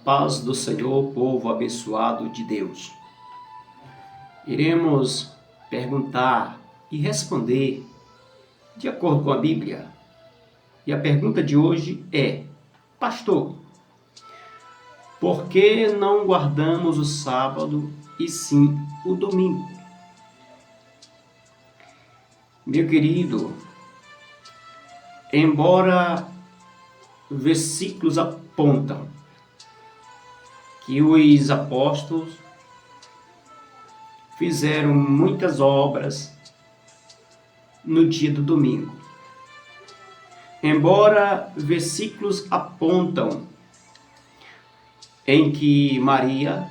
paz do Senhor, povo abençoado de Deus. Iremos perguntar e responder de acordo com a Bíblia. E a pergunta de hoje é: pastor, por que não guardamos o sábado e sim o domingo? Meu querido, embora versículos apontam que os apóstolos fizeram muitas obras no dia do domingo. Embora versículos apontam em que Maria,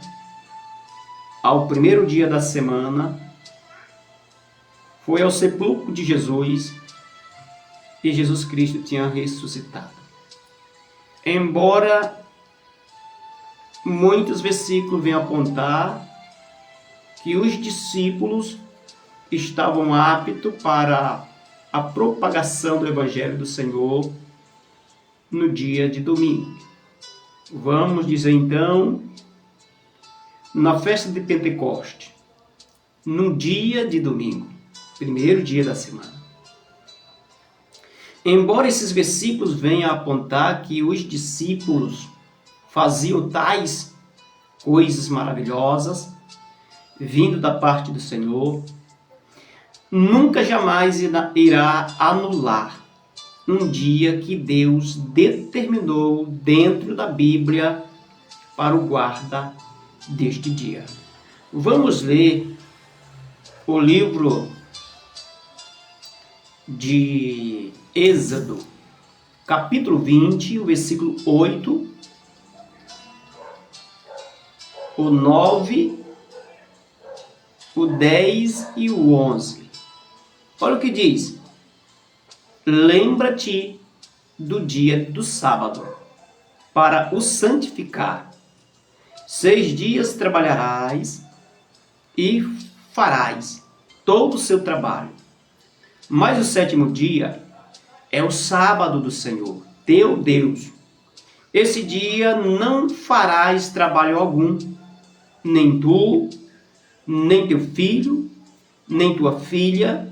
ao primeiro dia da semana, foi ao sepulcro de Jesus e Jesus Cristo tinha ressuscitado. Embora muitos versículos venham apontar que os discípulos estavam aptos para a propagação do Evangelho do Senhor no dia de domingo. Vamos dizer então, na festa de Pentecoste, no dia de domingo, primeiro dia da semana. Embora esses versículos venham apontar que os discípulos faziam tais coisas maravilhosas, vindo da parte do Senhor, nunca jamais irá anular um dia que Deus determinou dentro da Bíblia para o guarda deste dia. Vamos ler o livro de Êxodo, capítulo 20, o versículo 8, o 9, o 10 e o 11. Olha o que diz: lembra-te do dia do sábado, para o santificar. 6 dias trabalharás e farás todo o seu trabalho. Mas o 7º dia é o sábado do Senhor, teu Deus. Esse dia não farás trabalho algum, nem tu, nem teu filho, nem tua filha,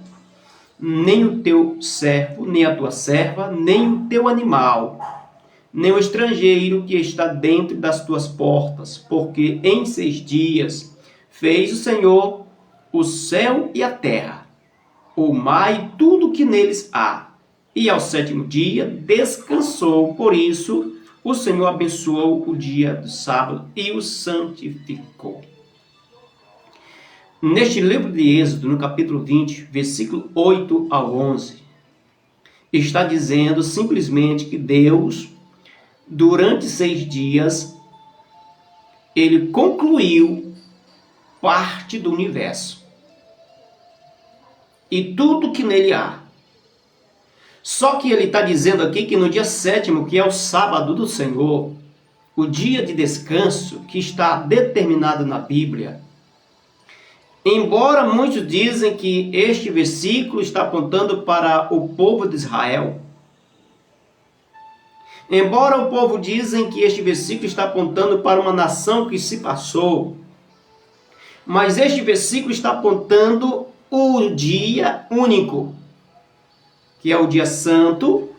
nem o teu servo, nem a tua serva, nem o teu animal, nem o estrangeiro que está dentro das tuas portas, porque em 6 dias fez o Senhor o céu e a terra, o mar e tudo que neles há. E ao 7º dia descansou. Por isso o Senhor abençoou o dia do sábado e o santificou. Neste livro de Êxodo, no capítulo 20, versículo 8 ao 11, está dizendo simplesmente que Deus, durante 6 dias, ele concluiu parte do universo e tudo que nele há. Só que ele está dizendo aqui que no dia 7º, que é o sábado do Senhor, o dia de descanso que está determinado na Bíblia, embora muitos dizem que este versículo está apontando para o povo de Israel, embora o povo dizem que este versículo está apontando para uma nação que se passou, mas este versículo está apontando o dia único, que é o dia santo,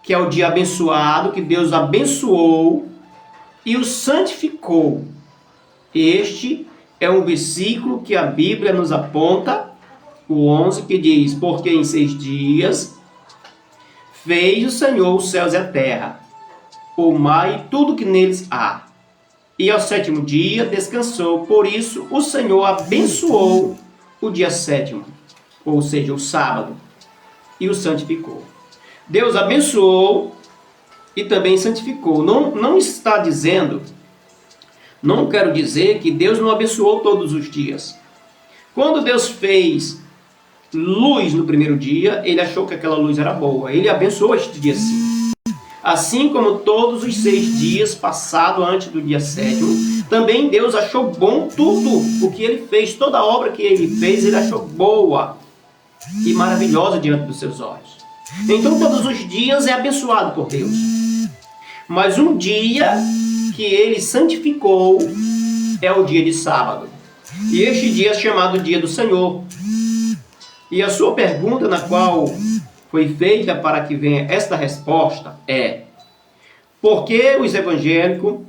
que é o dia abençoado, que Deus abençoou e o santificou. Este é um versículo que a Bíblia nos aponta, o 11, que diz: porque em 6 dias fez o Senhor os céus e a terra, o mar e tudo que neles há. E ao 7º dia descansou. Por isso o Senhor abençoou o dia 7º, ou seja, o sábado, e o santificou. Deus abençoou e também santificou. Não está dizendo, não quero dizer que Deus não abençoou todos os dias. Quando Deus fez luz no primeiro dia, ele achou que aquela luz era boa. Ele abençoou este dia sim. Assim como todos os 6 dias passados antes do dia 7º, também Deus achou bom tudo o que ele fez, toda a obra que ele fez, ele achou boa e maravilhosa diante dos seus olhos. Então todos os dias é abençoado por Deus. Mas um dia que ele santificou é o dia de sábado. E este dia é chamado dia do Senhor. E a sua pergunta, na qual foi feita para que venha esta resposta, é: por que os evangélicos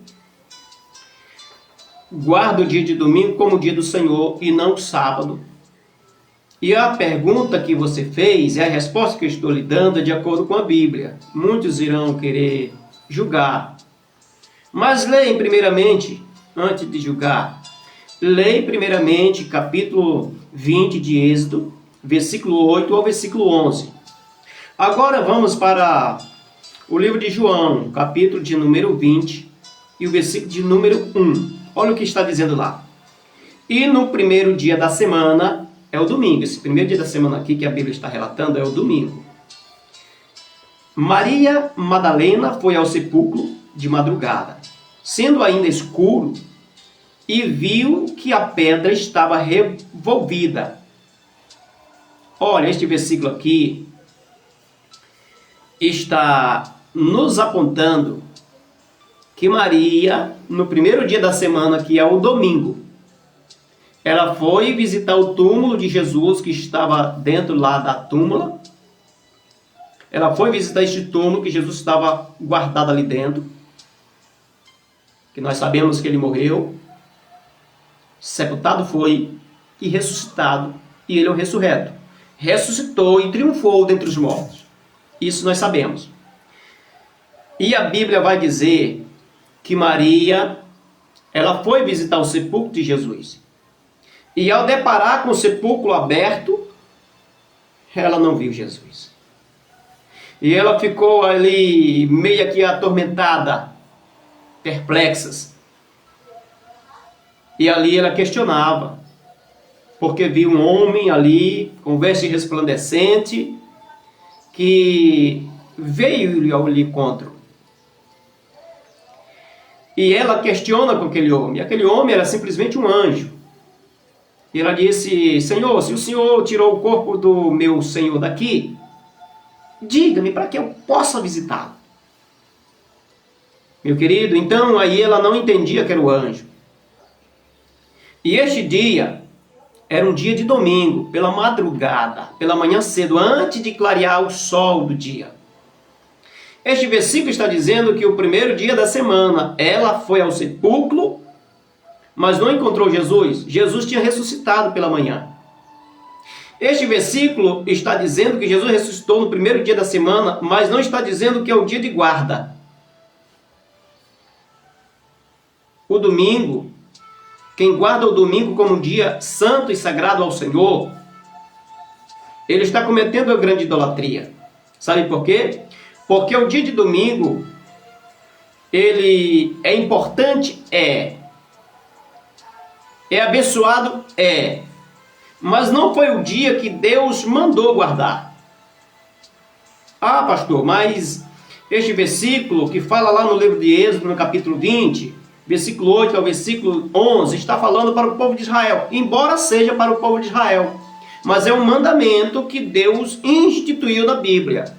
guardam o dia de domingo como dia do Senhor e não o sábado? E a pergunta que você fez e a resposta que eu estou lhe dando é de acordo com a Bíblia. Muitos irão querer julgar. Mas leem primeiramente, antes de julgar, leia primeiramente capítulo 20 de Êxodo, versículo 8 ao versículo 11. Agora vamos para o livro de João, capítulo de número 20 e o versículo de número 1. Olha o que está dizendo lá. E no primeiro dia da semana, é o domingo, esse primeiro dia da semana aqui que a Bíblia está relatando é o domingo. Maria Madalena foi ao sepulcro de madrugada, sendo ainda escuro, e viu que a pedra estava revolvida. Olha, este versículo aqui está nos apontando que Maria, no primeiro dia da semana, que é o domingo, ela foi visitar o túmulo de Jesus, que estava dentro lá da túmula. Ela foi visitar este túmulo, que Jesus estava guardado ali dentro, que nós sabemos que ele morreu, sepultado foi, e ressuscitado, e ele é o ressurreto. Ressuscitou e triunfou dentre os mortos. Isso nós sabemos. E a Bíblia vai dizer que Maria, ela foi visitar o sepulcro de Jesus. E ao deparar com o sepulcro aberto, ela não viu Jesus. E ela ficou ali meio que atormentada, perplexas. E ali ela questionava, porque viu um homem ali, com veste resplandecente, que veio ao encontro. E ela questiona com aquele homem. E aquele homem era simplesmente um anjo. E ela disse: Senhor, se o Senhor tirou o corpo do meu Senhor daqui, diga-me para que eu possa visitá-lo. Meu querido, então aí ela não entendia que era o anjo. E este dia era um dia de domingo, pela madrugada, pela manhã cedo, antes de clarear o sol do dia. Este versículo está dizendo que o primeiro dia da semana ela foi ao sepulcro, mas não encontrou Jesus. Jesus tinha ressuscitado pela manhã. Este versículo está dizendo que Jesus ressuscitou no primeiro dia da semana, mas não está dizendo que é o dia de guarda. O domingo, quem guarda o domingo como um dia santo e sagrado ao Senhor, ele está cometendo a grande idolatria. Sabe por quê? Porque o dia de domingo, ele é importante, é abençoado, mas não foi o dia que Deus mandou guardar. Ah, pastor, mas este versículo que fala lá no livro de Êxodo, no capítulo 20, versículo 8 ao versículo 11, está falando para o povo de Israel, embora seja para o povo de Israel, mas é um mandamento que Deus instituiu na Bíblia.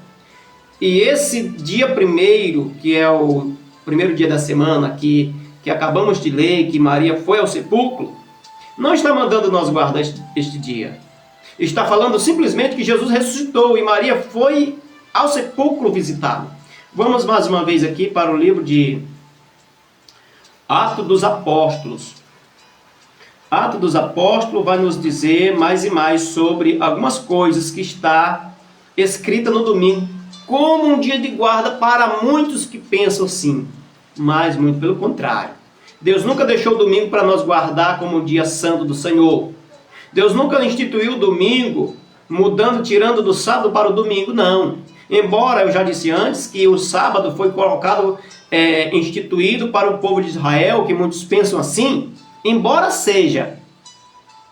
E esse dia primeiro, que é o primeiro dia da semana, que acabamos de ler, que Maria foi ao sepulcro, não está mandando nós guardar este dia. Está falando simplesmente que Jesus ressuscitou e Maria foi ao sepulcro visitá-lo. Vamos mais uma vez aqui para o livro de Atos dos Apóstolos. Atos dos Apóstolos vai nos dizer mais e mais sobre algumas coisas que está escrita no domingo, como um dia de guarda para muitos que pensam assim, mas muito pelo contrário. Deus nunca deixou o domingo para nós guardar como o dia santo do Senhor. Deus nunca instituiu o domingo, tirando do sábado para o domingo, não. Embora eu já disse antes que o sábado foi colocado, instituído para o povo de Israel, que muitos pensam assim, embora seja,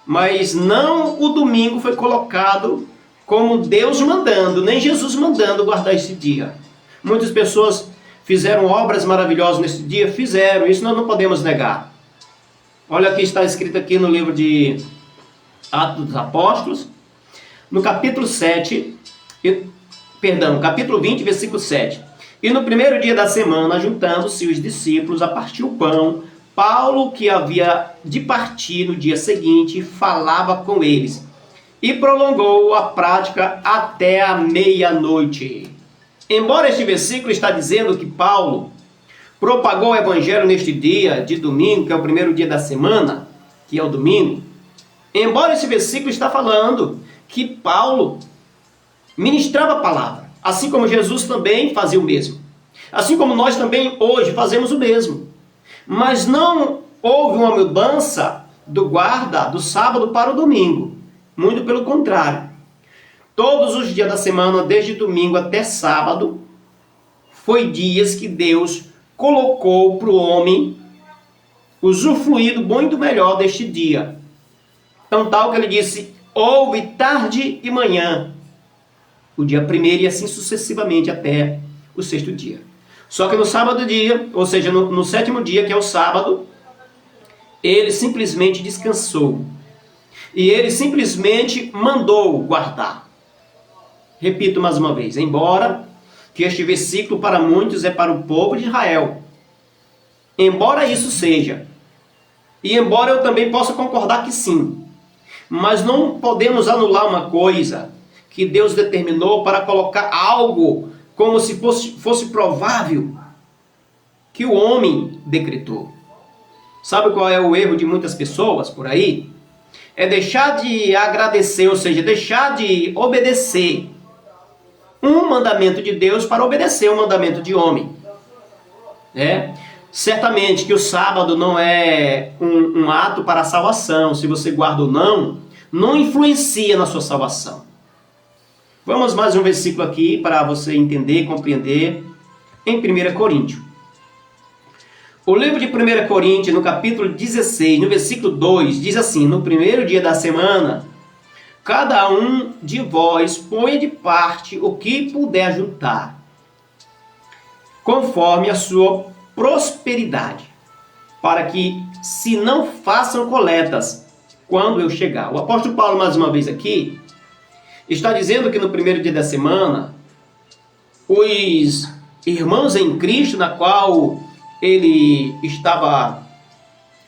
mas não o domingo foi colocado como Deus mandando, nem Jesus mandando guardar esse dia. Muitas pessoas fizeram obras maravilhosas nesse dia, fizeram, isso nós não podemos negar. Olha o que está escrito aqui no livro de Atos dos Apóstolos, no capítulo 7, capítulo 20, versículo 7. E no primeiro dia da semana, juntando-se os discípulos a partir o pão, Paulo, que havia de partir no dia seguinte, falava com eles e prolongou a prática até a meia-noite. Embora este versículo está dizendo que Paulo propagou o evangelho neste dia de domingo, que é o primeiro dia da semana, que é o domingo, embora esse versículo está falando que Paulo ministrava a palavra, assim como Jesus também fazia o mesmo. Assim como nós também hoje fazemos o mesmo. Mas não houve uma mudança do guarda do sábado para o domingo. Muito pelo contrário. Todos os dias da semana, desde domingo até sábado, foi dias que Deus colocou para o homem usufruir do bom e do melhor deste dia. Então, tal que ele disse, houve tarde e manhã, o dia primeiro e assim sucessivamente até o sexto dia. Só que no sábado dia, ou seja, no sétimo dia, que é o sábado, ele simplesmente descansou. E ele simplesmente mandou guardar. Repito mais uma vez, embora que este versículo para muitos é para o povo de Israel. Embora isso seja, e embora eu também possa concordar que sim, mas não podemos anular uma coisa que Deus determinou para colocar algo como se fosse provável que o homem decretou. Sabe qual é o erro de muitas pessoas por aí? É deixar de agradecer, ou seja, deixar de obedecer um mandamento de Deus para obedecer um mandamento de homem. Certamente que o sábado não é um ato para a salvação. Se você guarda ou não influencia na sua salvação. Vamos mais um versículo aqui para você entender e compreender em 1 Coríntios. O livro de 1 Coríntios, no capítulo 16, no versículo 2, diz assim: no primeiro dia da semana, cada um de vós ponha de parte o que puder juntar, conforme a sua prosperidade, para que se não façam coletas quando eu chegar. O apóstolo Paulo, mais uma vez aqui, está dizendo que no primeiro dia da semana, os irmãos em Cristo, na qual ele estava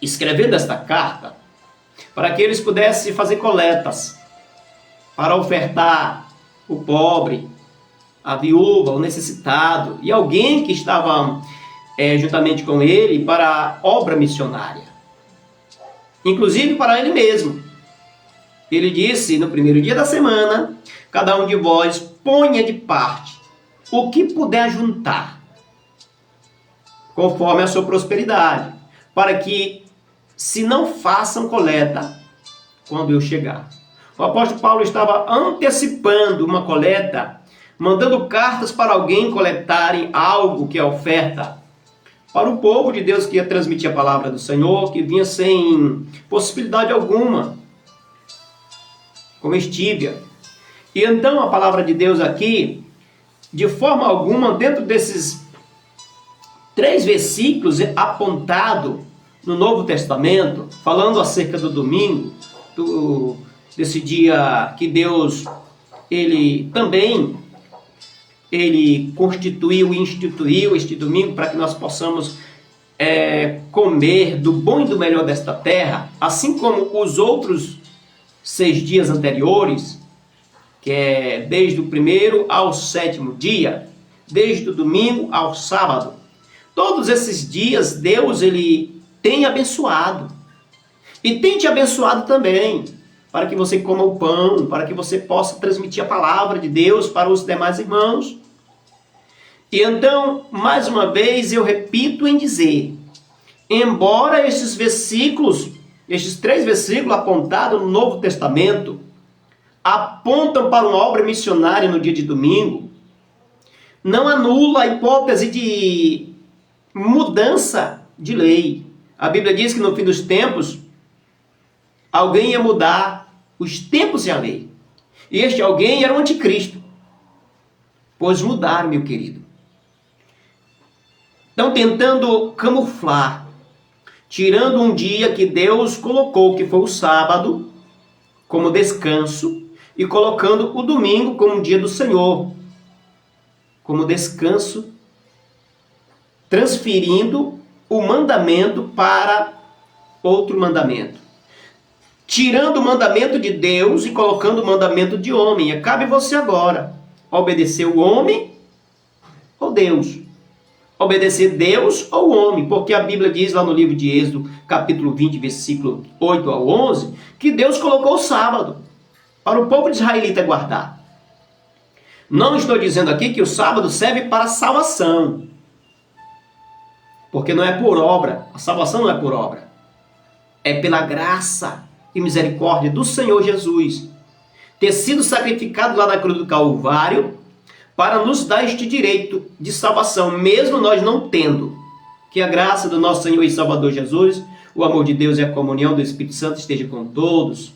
escrevendo esta carta, para que eles pudessem fazer coletas, para ofertar o pobre, a viúva, o necessitado, e alguém que estava juntamente com ele para a obra missionária. Inclusive para ele mesmo. Ele disse, no primeiro dia da semana, cada um de vós ponha de parte o que puder juntar, conforme a sua prosperidade, para que se não façam coleta quando eu chegar. O apóstolo Paulo estava antecipando uma coleta, mandando cartas para alguém coletarem algo que é oferta para o povo de Deus que ia transmitir a palavra do Senhor, que vinha sem possibilidade alguma, comestível. E então a palavra de Deus aqui, de forma alguma, dentro desses 3 versículos apontado no Novo Testamento, falando acerca do domingo, desse dia que Deus, ele constituiu e instituiu este domingo para que nós possamos comer do bom e do melhor desta terra, assim como os outros 6 dias anteriores, que é desde o primeiro ao 7º dia, desde o domingo ao sábado. Todos esses dias Deus ele tem abençoado e tem te abençoado também, para que você coma o pão, para que você possa transmitir a palavra de Deus para os demais irmãos. E então, mais uma vez, eu repito em dizer, embora estes 3 versículos apontados no Novo Testamento, apontam para uma obra missionária no dia de domingo, não anula a hipótese de mudança de lei. A Bíblia diz que no fim dos tempos, alguém ia mudar os tempos e a lei. E este alguém era o anticristo. Pois mudaram, meu querido. Estão tentando camuflar, tirando um dia que Deus colocou, que foi o sábado, como descanso, e colocando o domingo como um dia do Senhor, como descanso transferindo o mandamento para outro mandamento. Tirando o mandamento de Deus e colocando o mandamento de homem. E cabe você agora obedecer o homem ou Deus. Obedecer Deus ou o homem. Porque a Bíblia diz lá no livro de Êxodo, capítulo 20, versículo 8 ao 11, que Deus colocou o sábado para o povo de israelita guardar. Não estou dizendo aqui que o sábado serve para salvação. Porque não é por obra. A salvação não é por obra. É pela graça e misericórdia do Senhor Jesus ter sido sacrificado lá na cruz do Calvário para nos dar este direito de salvação, mesmo nós não tendo. Que a graça do nosso Senhor e Salvador Jesus, o amor de Deus e a comunhão do Espírito Santo esteja com todos.